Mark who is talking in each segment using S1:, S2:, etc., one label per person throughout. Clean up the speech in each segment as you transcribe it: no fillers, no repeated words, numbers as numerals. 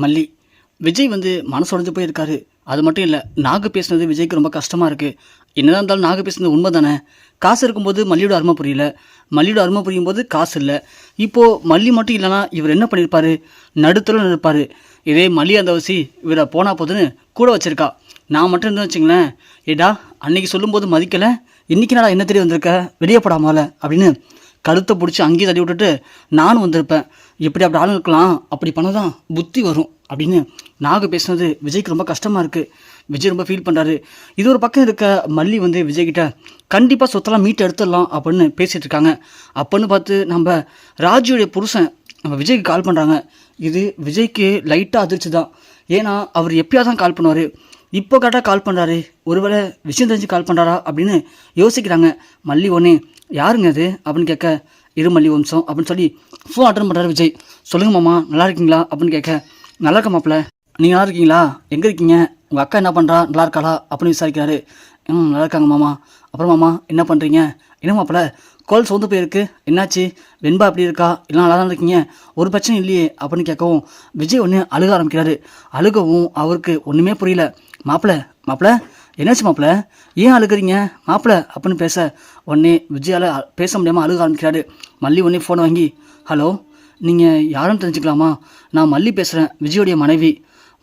S1: மல்லி. விஜய் மனசு உடைஞ்சு போயிருக்காரு. அது மட்டும் இல்லை, நாகு பேசுனது விஜய்க்கு ரொம்ப கஷ்டமாக இருக்குது. என்னதான் இருந்தாலும் நாகு பேசுனது உண்மை தானே. காசு இருக்கும்போது மல்லியோட அருமை புரியல, மல்லியோட அருமை புரியும் போது காசு இல்லை. இப்போது மல்லி மட்டும் இல்லைனா இவர் என்ன பண்ணியிருப்பார்? நடுத்தர இருப்பார். இதே மல்லி அந்த வசி இவரை போனா போதுன்னு கூட வச்சிருக்கா. நான் மட்டும் இருந்து வச்சுங்களேன், ஏடா அன்னைக்கு சொல்லும்போது மதிக்கலை, இன்றைக்கி நாடா என்ன தெரிய வந்திருக்க, வெளியே போடாமல அப்படின்னு கழுத்தை பிடிச்சி அங்கேயே தள்ளி விட்டுட்டு நானும் வந்திருப்பேன். எப்படி அப்படி ஆளும் இருக்கலாம், அப்படி பண்ணதான் புத்தி வரும் அப்படின்னு நாகு பேசுனது விஜய்க்கு ரொம்ப கஷ்டமாக இருக்குது. விஜய் ரொம்ப ஃபீல் பண்ணுறாரு. இது ஒரு பக்கம் இருக்க மல்லி விஜய்கிட்ட கண்டிப்பாக சொத்தெல்லாம் மீட்டு எடுத்துடலாம் அப்படின்னு பேசிகிட்டு இருக்காங்க. அப்போன்னு பார்த்து நம்ம ராஜுடைய புருஷன் நம்ம விஜய்க்கு கால் பண்ணுறாங்க. இது விஜய்க்கு லைட்டாக அதிர்ச்சி தான். ஏன்னா அவர் எப்பயாவது தான் கால் பண்ணுவார், இப்போ கரெக்டாக கால் பண்ணுறாரு. ஒருவேளை விஷயம் தெரிஞ்சு கால் பண்ணுறாரா அப்படின்னு யோசிக்கிறாங்க. மல்லி ஒன்று யாருங்க அது அப்படின்னு கேட்க, இரு மல்லி வம்சம் அப்படின்னு சொல்லி ஃபோன் அட்டன் பண்ணுறாரு விஜய். சொல்லுங்க மாமா, நல்லா இருக்கீங்களா அப்படின்னு கேட்க, நல்லா இருக்க மாப்பிள்ள, நீங்கள் நல்லா இருக்கீங்களா, எங்கே இருக்கீங்க, உங்கள் அக்கா என்ன பண்ணுறா, நல்லா இருக்காளா அப்படின்னு விசாரிக்கிறாரு. நல்லா இருக்காங்க மாமா. அப்புறம் மாமா என்ன பண்ணுறீங்க? என்ன மாப்பிள்ள கோல் சோர்ந்து போயிருக்கு, என்னாச்சு, வெண்பா எப்படி இருக்கா, எல்லாம் நல்லா தான் இருக்கீங்க, ஒரு பிரச்சனை இல்லையே அப்படின்னு கேட்கவும் விஜய் ஒன்று அழுக ஆரம்பிக்கிறாரு. அழுகவும் அவருக்கு ஒன்றுமே புரியல. மாப்பிள்ள என்னாச்சு மாப்பிள்ள, ஏன் அழுகிறீங்க மாப்பிள்ள அப்படின்னு பேச உடனே விஜயால் பேச முடியாமல் அழுக ஆரம்பிக்கிறாரு. மல்லி ஒன்றே ஃபோன் வாங்கி, ஹலோ நீங்கள் யாருன்னு தெரிஞ்சுக்கலாமா, நான் மல்லி பேசுகிறேன், விஜயோடைய மனைவி.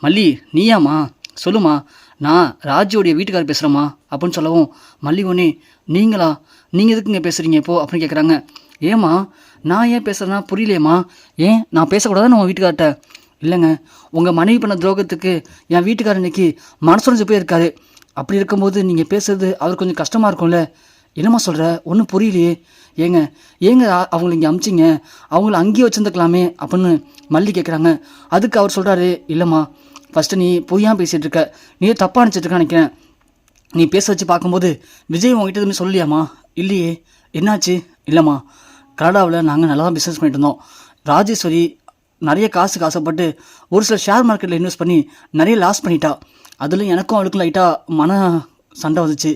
S1: மல்லி நீயாம்மா, சொல்லுமா, நான் ராஜுவோடைய வீட்டுக்காரர் பேசுகிறேம்மா அப்படின்னு சொல்லவும் மல்லி ஒன்றே, நீங்களா, நீங்கள் எதுக்குங்க பேசுகிறீங்க இப்போது அப்படின்னு கேட்குறாங்க. ஏம்மா நான் ஏன் பேசுகிறேன்னா புரியலையம்மா, ஏன் நான் பேசக்கூடாதுன்னு உங்கள் வீட்டுக்கார்ட்ட? இல்லைங்க, உங்கள் மனைவி பண்ண துரோகத்துக்கு என் வீட்டுக்காரர் இன்னைக்கு மனசுடைஞ்சு போயிருக்காரு. அப்படி இருக்கும்போது நீங்கள் பேசுறது அவர் கொஞ்சம் கஷ்டமாக இருக்கும்ல. என்னம்மா சொல்கிற, ஒன்றும் புரியலையே. ஏங்க அவங்கள இங்கே அமிச்சிங்க, அவங்கள அங்கேயே வச்சுருந்துக்கலாமே அப்படின்னு மல்லி கேட்குறாங்க. அதுக்கு அவர் சொல்கிறாரு, இல்லைம்மா ஃபஸ்ட்டு நீ பொய்யாக பேசிகிட்டு இருக்க, நீ தப்பாக நினச்சிட்ருக்க நினைக்கிறேன். நீ பேச வச்சு பார்க்கும்போது விஜய் உங்ககிட்ட எதுவுமே சொல்லலையாம்மா? இல்லையே, என்னாச்சு? இல்லைம்மா, கனடாவில் நாங்கள் நல்லா தான் பிஸ்னஸ் பண்ணிட்டு இருந்தோம். ராஜேஸ்வரி நிறைய காசுக்கு ஆசைப்பட்டு ஒரு சில ஷேர் மார்க்கெட்டில் இன்வெஸ்ட் பண்ணி நிறைய லாஸ் பண்ணிட்டா. அதில் எனக்கும் அவளுக்கும் லைட்டாக மன சண்டை வந்துச்சு.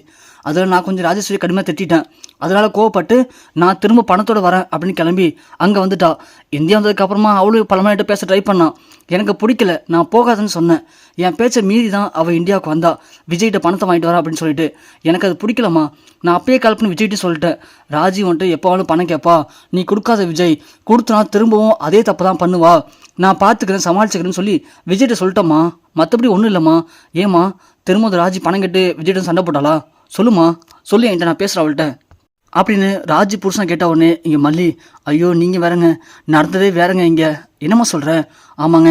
S1: அதில் நான் கொஞ்சம் ராஜேஸ்வரி கடுமையாக திட்டேன். அதனால் கோவப்பட்டு நான் திரும்ப பணத்தோடு வரேன் அப்படின்னு கிளம்பி அங்கே வந்துட்டா. இந்தியா வந்ததுக்கப்புறமா அவளும் பல மணிகிட்ட பேச ட்ரை பண்ணான். எனக்கு பிடிக்கல, நான் போகாதுன்னு சொன்னேன். என் பேச்சை மீறி தான் அவள் இந்தியாவுக்கு வந்தா, விஜய்கிட்ட பணத்தை வாங்கிட்டு வரா அப்படின்னு சொல்லிட்டு. எனக்கு அது பிடிக்கலம்மா. நான் அப்பயே கால் பண்ணி விஜய்கிட்ட சொல்லிட்டேன், ராஜி எப்போவாலும் பணம் கேட்பா, நீ கொடுக்காத விஜய், கொடுத்தனா திரும்பவும் அதே தப்பு தான் பண்ணுவா, நான் பார்த்துக்கிறேன் சமாளிச்சுக்கிறேன்னு சொல்லி விஜய்கிட்ட சொல்லிட்டேம்மா. மற்றபடி ஒன்றும் இல்லைம்மா. ஏம்மா திரும்ப ராஜி பணம் கேட்டு விஜய்கிட்ட சண்டை போட்டாளா? சொல்லுமா, சொல்லி என்கிட்ட நான் பேசுகிறேன் அவள்கிட்ட அப்படின்னு ராஜி புருஷன் கேட்ட உடனே இங்கே மல்லி, ஐயோ நீங்கள் வேறங்க, நடந்ததே வேறங்க, இங்கே என்னம்மா சொல்கிற? ஆமாங்க,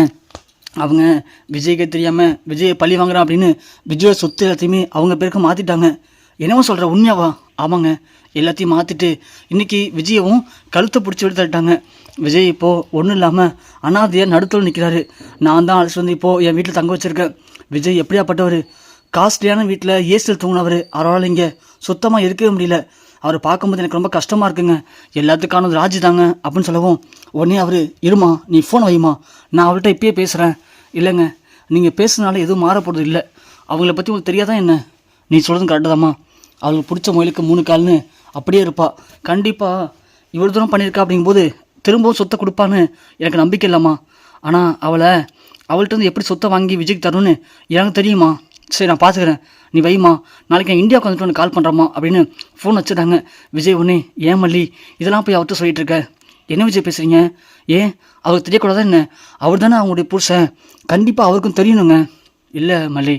S1: அவங்க விஜய்க்கே தெரியாமல் விஜயை பழி வாங்குறான் அப்படின்னு விஜயோட சொத்து எல்லாத்தையுமே அவங்க பேருக்கு மாற்றிட்டாங்க. என்னம்மா சொல்கிற, உண்மையாவா? ஆமாங்க, எல்லாத்தையும் மாற்றிட்டு இன்றைக்கி விஜயவும் கழுத்தை பிடிச்சி எடுத்துட்டாங்க. விஜய் இப்போது ஒன்றும் இல்லாமல் அனாதையாக நடுத்தல் நிற்கிறாரு. நான் தான் அழைச்சி இப்போது என் வீட்டில் தங்க வச்சுருக்கேன். விஜய் எப்படியாப்பட்டவர், காஸ்ட்லியான வீட்டில் ஏசியில் தூங்கினவர், அவரால் இங்கே சுத்தமாக இருக்கவே முடியல. அவரை பார்க்கும்போது எனக்கு ரொம்ப கஷ்டமாக இருக்குங்க. எல்லாத்துக்கானது ராஜி தாங்க அப்படின்னு சொல்லவும் உடனே அவர், இருமா நீ ஃபோன் வைமா, நான் அவர்கிட்ட இப்பயே பேசுகிறேன். இல்லைங்க, நீங்கள் பேசுனால எதுவும் மாறப்போகிறது இல்லை. அவங்கள பற்றி உங்களுக்கு தெரியாதான் என்ன? நீ சொல்கிறதும் கரெக்டு தாம்மா. அவளுக்கு பிடிச்ச முயலுக்கு 3 கால்னு அப்படியே இருப்பா. கண்டிப்பாக இவ்வளோ தூரம் பண்ணியிருக்கா அப்படிங்கும்போது திரும்பவும் சொத்தை கொடுப்பான்னு எனக்கு நம்பிக்கை இல்லைம்மா. ஆனால் அவள்கிட்ட எப்படி சொத்தை வாங்கி விஜய்க்கு தரணும்னு எனக்கு தெரியுமா. சரி நான் பார்த்துக்கிறேன், நீ வைமா, நாளைக்கு நான் இந்தியாவுக்கு வந்துட்டு வந்து கால் பண்ணுறம்மா அப்படின்னு ஃபோன் வச்சுட்டாங்க. விஜய் ஒன்று, ஏன் மல்லி இதெல்லாம் போய் அவர்கிட்ட சொல்லிகிட்டு இருக்க? என்ன விஜய் பேசுகிறீங்க? ஏன் அவருக்கு தெரியக்கூடாதா என்ன? அவர் தானே அவங்களுடைய புருஷன், கண்டிப்பாக அவருக்கும் தெரியணுங்க. இல்லை மல்லி,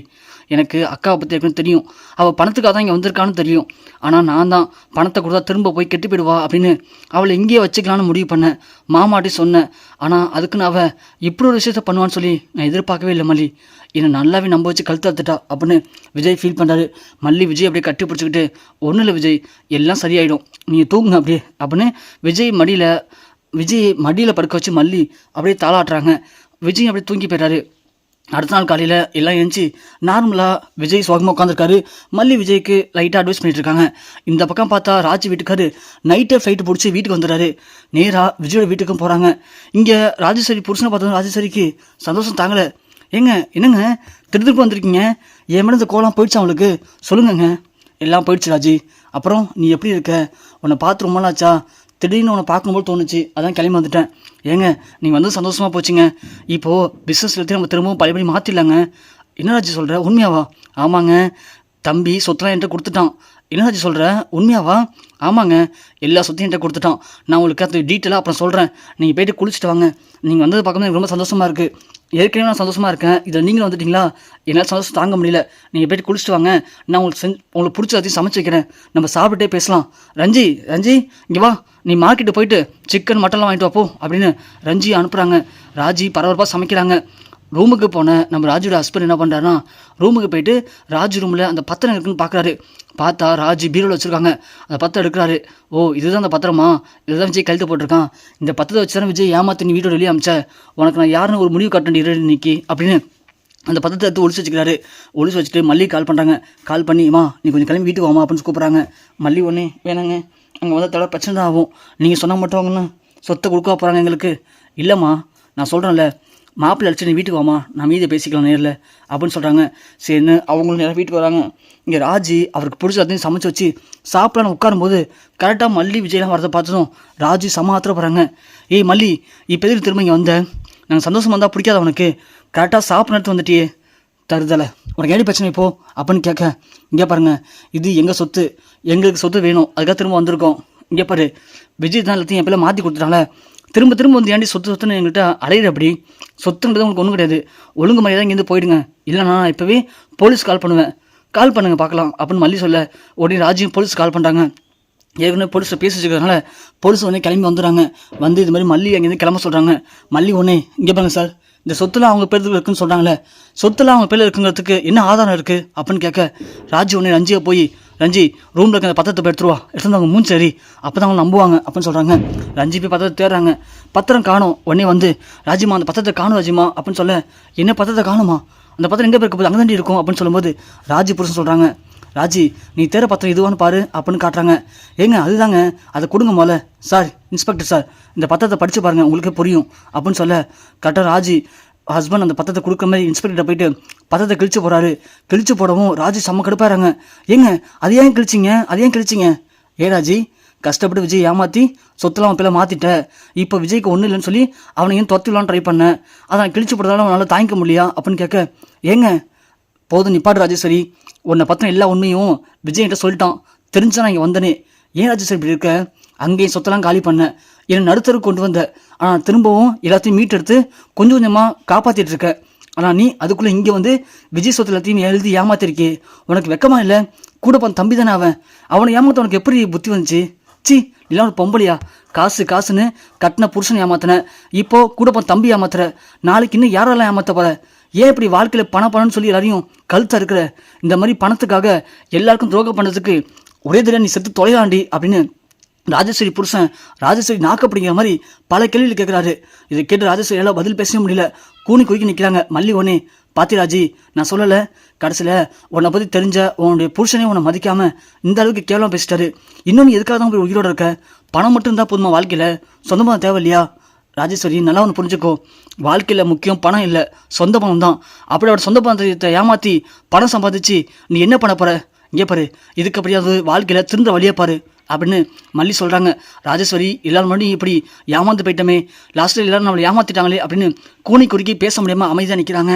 S1: எனக்கு அக்காவை பற்றி இருக்குன்னு தெரியும், அவள் பணத்துக்காக தான் இங்கே வந்திருக்கான்னு தெரியும். ஆனால் நான் தான் பணத்தை கொடுத்தா திரும்ப போய் கெட்டு போயிடுவா அப்படின்னு அவளை இங்கேயே வச்சுக்கலான்னு முடிவு பண்ணேன். மாமாட்டி சொன்னேன். ஆனால் அதுக்குன்னு அவள் இப்படி ஒரு விஷயத்த பண்ணுவான்னு சொல்லி நான் எதிர்பார்க்கவே இல்லை மல்லி. என்னை நல்லாவே நம்ப வச்சு கழுத்தாத்துட்டா அப்படின்னு விஜய் ஃபீல் பண்ணுறாரு. மல்லி விஜய் அப்படியே கட்டி பிடிச்சிக்கிட்டு, ஒன்றும் இல்லை விஜய், எல்லாம் சரியாயிடும், நீங்கள் தூங்குங்க அப்படியே அப்படின்னு விஜய் மடியில் படுக்க வச்சு மல்லி அப்படியே தாளாட்டுறாங்க. விஜய் அப்படியே தூங்கி போய்றாரு. அடுத்த நாள் காலையில் எல்லாம் எழுந்துச்சி நார்மலாக விஜய் சுகமாக உட்காந்துருக்காரு. மல்லி விஜய்க்கு லைட்டாக அட்வைஸ் பண்ணிட்டுருக்காங்க. இந்த பக்கம் பார்த்தா ராஜி வீட்டுக்காரு நைட்டே ஃப்ளைட்டு பிடிச்சி வீட்டுக்கு வந்துடுறாரு. நேராக விஜயோட வீட்டுக்கும் போகிறாங்க. இங்கே ராஜேஸ்வரி புருஷனை பார்த்தோம். ராஜேஸ்வரிக்கு சந்தோஷம் தாங்கலை. என்னங்க திருப்பி வந்திருக்கீங்க, என் மேலே இந்த கோலம் போயிடுச்சு அவங்களுக்கு? சொல்லுங்கங்க. எல்லாம் போயிடுச்சு ராஜி. அப்புறம் நீ எப்படி இருக்க? உன்னை பார்த்து ரொம்ப நாளாச்சா, திடீர்னு உன்னை பார்க்கும்போது தோணுச்சு, அதான் கிளம்பி வந்துட்டேன். ஏங்க நீங்கள் வந்து சந்தோஷமாக போச்சுங்க. இப்போது பிஸ்னஸ் எல்லாத்தையும் நம்ம திரும்பவும் பழையபடி மாற்றிடலாங்க. என்ன ராஜி சொல்கிற, உண்மையாவா? ஆமாங்க, தம்பி சொத்தெல்லாம் என்கிட்ட கொடுத்துட்டான். என்ன ராஜி சொல்கிற, உண்மையாவா? ஆமாங்க, எல்லா சொத்தையும் என்கிட்ட கொடுத்துட்டான். நான் உங்களுக்கு அது டீட்டெயிலாக அப்புறம் சொல்கிறேன். நீங்கள் போய்ட்டு குளிச்சுட்டு வாங்க. நீங்கள் வந்தது பார்க்கும்போது எனக்கு ரொம்ப சந்தோஷமாக இருக்குது. ஏற்கனவே நான் சந்தோஷமாக இருக்கேன், இதில் நீங்களும் வந்துட்டிங்களா, என்னால் சந்தோஷம் தாங்க முடியல. நீங்கள் போய்ட்டு குளிச்சுட்டு வாங்க. நான் உங்களுக்கு பிடிச்ச எல்லாத்தையும் சமைச்சு வைக்கிறேன். நம்ம சாப்பிட்டே பேசலாம். ரஞ்சி இங்கே வா, நீ மார்க்கெட்டு போயிட்டு சிக்கன் மட்டன்லாம் வாங்கிட்டு வாப்போ அப்படின்னு ரஞ்சி அனுப்புகிறாங்க. ராஜி பரபரப்பாக சமைக்கிறாங்க. ரூமுக்கு போன நம்ம ராஜுவோட ஹஸ்பண்ட் என்ன பண்ணுறாருன்னா, ரூமுக்கு போயிட்டு ராஜு ரூமில் அந்த பத்திரம் இருக்குன்னு பார்க்குறாரு. பார்த்தா ராஜு பீரோவில் வச்சுருக்காங்க. அந்த பத்திரம் எடுக்கிறாரு. ஓ, இதுதான் அந்த பத்திரமா? இதுதான் விஜய் கழுத்து போட்டிருக்கான். இந்த பத்திரத்தை வச்சு தானே விஜய் ஏமாற்றி நீ வீட்டோட வெளியே அமிச்ச. உனக்கு நான் யாருன்னு ஒரு முடிவு காட்ட வேண்டிய இன்னைக்கு அப்படின்னு அந்த பத்திரத்தை எடுத்து ஒழிச்சு வச்சுக்கிறாரு. ஒழிச்சு வச்சுட்டு மல்லி கால் பண்ணுறாங்க. கால் பண்ணிமா நீ கொஞ்சம் கிளம்பி வீட்டுக்கு வாமா அப்படின்னு கூப்பிட்றாங்க. மல்லி ஒன்றே வேணாங்க, அங்கே வந்து தடவை பிரச்சனை தான் ஆகும். நீங்கள் சொன்னால் மட்டும் அவங்கன்னு சொத்தை கொடுக்க போகிறாங்க எங்களுக்கு. இல்லைம்மா, நான் சொல்கிறேன்ல, மாப்பிள்ளை அடிச்சு நீ வீட்டுக்கு வாமா, நான் மீதியை பேசிக்கலாம் நேரில் அப்படின்னு சொல்கிறாங்க. சரின்னு அவங்களும் நேரம் வீட்டுக்கு வராங்க. இங்கே ராஜி அவருக்கு பிடிச்ச அதையும் சமைச்சு வச்சு சாப்பிடலான்னு உட்காரும்போது கரெக்டாக மல்லி விஜயெலாம் வரதை பார்த்ததும் ராஜி சமாத்திர போகிறாங்க. ஏய் மல்லி, இப்போ எதுக்கு திரும்ப இங்கே வந்த? நாங்கள் சந்தோஷமாக இருந்தால் பிடிக்காத உனக்கு? கரெக்டாக சாப்பிட நேரத்து வந்துட்டியே, தருதலை, உனக்கு ஏடி பிரச்சனை இப்போ அப்படின்னு கேட்க, இங்கே பாருங்கள், இது எங்கள் சொத்து, எங்களுக்கு சொத்து வேணும், அதுக்காக திரும்ப வந்திருக்கோம். இங்கே பாரு, விஜய் தான் எல்லாத்தையும் என் பேரில் மாற்றி கொடுத்துட்டாங்களே, திரும்ப வந்து ஏன்டி சொத்துன்னு எங்கள்கிட்ட அலையிற? அப்படி சொத்துன்றது உங்களுக்கு ஒன்றும் கிடையாது. ஒழுங்கு மரியாதை இங்கேருந்து போயிடுங்க, இல்லைனா நான் இப்போவே போலீஸ் கால் பண்ணுவேன். கால் பண்ணுங்க பார்க்கலாம் அப்படின்னு மல்லி சொல்ல, உடனே ராஜியும் போலீஸ் கால் பண்ணுறாங்க. ஏற்கனவே போலீஸில் பேசி வச்சுக்கிறதுனால போலீஸ் உடனே கிளம்பி வந்துடுறாங்க. வந்து இது மாதிரி மல்லி அங்கேருந்து கிளம்ப சொல்கிறாங்க. மல்லி ஒன்றே, இங்கே பாருங்க சார், இந்த சொத்துலாம் அவங்க பேருக்கு இருக்குன்னு சொல்கிறாங்களே, சொத்துலாம் அவங்க பேரில் இருக்குங்கிறதுக்கு என்ன ஆதாரம் இருக்குது அப்படின்னு கேட்க, ராஜி உடனே ரஞ்சியை போய், ரஞ்சி ரூமில் இருக்க அந்த பத்திரத்தை போய் எடுத்துருவா, எடுத்து அவங்க மூஞ்சி சரி, அப்போ தான் அவங்க நம்புவாங்க அப்படின்னு சொல்கிறாங்க. ரஞ்சி போய் பத்திரத்தை தேடுறாங்க. பத்திரம் காணும். உடனே வந்து, ராஜிமா அந்த பத்திரத்தை காணும் ராஜிமா அப்படின்னு சொல்ல, என்ன பத்திரத்தை காணுமா? அந்த பத்திரம் எங்கே போயிருக்க போது, அங்கே தாண்டி இருக்கும் அப்படின்னு சொல்லும்போது ராஜி புருஷன் சொல்கிறாங்க, ராஜி நீ தேர பத்திரம் இதுவான்னு பாரு அப்படின்னு காட்டுறாங்க. ஏங்க அதுதாங்க, அதை கொடுங்க போல. சார், இன்ஸ்பெக்டர் சார், இந்த பத்திரத்தை படித்து பாருங்கள், உங்களுக்கு புரியும் அப்படின்னு சொல்ல, கரெக்டாக ராஜி ஹஸ்பண்ட் அந்த பத்திரத்தை கொடுக்குற மாதிரி இன்ஸ்பெக்டர்கிட்ட போயிட்டு பத்திரத்தை கிழிச்சு போகிறாரு. கிழிச்சு போடவும் ராஜி செம்ம கடுப்பாகிறாங்க. ஏங்க அது ஏன் கிழிச்சிங்க? ஏ ராஜி, கஷ்டப்பட்டு விஜய் ஏமாற்றி சொத்தெல்லாம் அவன் பேரை மாற்றிட்ட, இப்போ விஜய்க்கு ஒன்றும் இல்லைன்னு சொல்லி அவனையும் துரத்திடலான்னு ட்ரை பண்ணேன், அதான் கிழிச்சு போடுறதால அவனால் தாங்கிக்க முடியா அப்படின்னு கேட்க, ஏங்க போதும் நிப்பாடு ராஜேஸ்வரி, உன்னை பற்றின எல்லா உண்மையும் விஜய்கிட்ட சொல்லிட்டான், தெரிஞ்சா நான் இங்கே வந்தனே. ஏன் ராஜேஸ்வரி இப்படி இருக்க? அங்கேயும் சொத்தெல்லாம் காலி பண்ணேன், என்னை நடுத்தருக்கு கொண்டு வந்த, ஆனால் திரும்பவும் எல்லாத்தையும் மீட்டெடுத்து கொஞ்சம் கொஞ்சமாக காப்பாற்றிட்டு இருக்கேன். ஆனால் நீ அதுக்குள்ளே இங்கே வந்து விஜய் சொத்து எல்லாத்தையும் எழுதி ஏமாத்திருக்கே, உனக்கு வெக்கமா இல்லை? கூட போன தம்பி தானே அவன், அவனை ஏமாத்த உனக்கு எப்படி புத்தி வந்துச்சு? சி, இல்லை ஒரு பொம்பளையா? காசுன்னு கட்டின புருஷன் ஏமாத்தின, இப்போ கூட போன தம்பி ஏமாத்துற, நாளைக்கு இன்னும் யாரெல்லாம் ஏமாத்த போற? ஏன் இப்படி வாழ்க்கையில் பணம்னு சொல்லி எல்லாரையும் கழுத்தா இருக்கிற? இந்த மாதிரி பணத்துக்காக எல்லாருக்கும் துரோகம் பண்ணுறதுக்கு ஒரே தடவை நீ செத்து தொலைலாண்டி அப்படின்னு ராஜேஸ்வரி புருஷன் ராஜேஸ்வரி நாக்கு அப்படிங்கிற மாதிரி பல கேள்விகள் கேட்குறாரு. இதை கேட்டு ராஜேஸ்வரி எல்லாம் பதில் பேசவே முடியல, கூனி குறுக்கி நிற்கிறாங்க. மல்லி ஒன்னே, பாத்தி ராஜி, நான் சொல்லலை, கடைசியில் உன்னை பற்றி தெரிஞ்ச உன்னுடைய புருஷனே உன்னை மதிக்காமல் இந்த அளவுக்கு கேவலம் பேசிட்டாரு. இன்னொன்று எதுக்காக தான் போய் உயிரோட இருக்க? பணம் மட்டும் இருந்தால் போதுமா வாழ்க்கையில்? சொந்தமாக தேவை இல்லையா? ராஜேஸ்வரி, நல்லா ஒன்று புரிஞ்சுக்கோ, வாழ்க்கையில் முக்கியம் பணம் இல்லை, சொந்த பணம் தான். அப்படி அவட சொந்த பணத்தை ஏமாற்றி பணம் சம்பாதிச்சு நீ என்ன பண்ண போகிற? இங்கே பாரு, இதுக்கு அப்படியாவது வாழ்க்கையில் திருந்த வழியே பாரு அப்படின்னு மல்லி சொல்கிறாங்க. ராஜேஸ்வரி, எல்லாரும் முன்னாடி இப்படி ஏமாந்து போயிட்டோமே, லாஸ்ட்டில் எல்லாரும் நம்மளை ஏமாற்றிட்டாங்களே அப்படின்னு கூனி குறுக்கி பேச முடியாமல் அமைதியாக நிற்கிறாங்க.